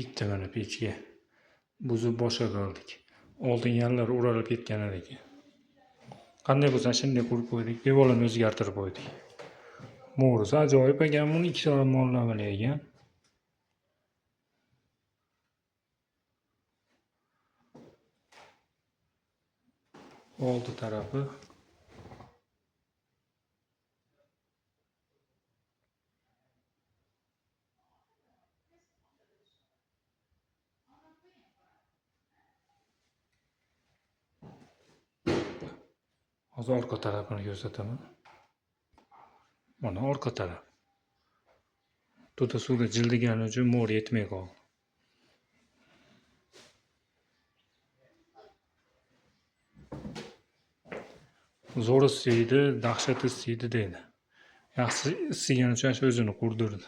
Bitti mana pechga. Buzib boshqa qildik. Oldin yanlari o'ralib ketgan ekan. Qanday bo'lsa shunday qurib qo'ydik. Devorlarni o'zgartirib qo'ydik. Mo'risi ajoyib ekan, buni ikki tomonlama ekan. Oldi tarafi hozir orqa tarafini ko'rsataman. Mana orqa taraf. To'da suvga jildigani uchun mo'r yetmay qoldi. Zo'r isiydi, dahshat isiydi deydi. Yaxshi isigan uchun o'zini qurdirdi.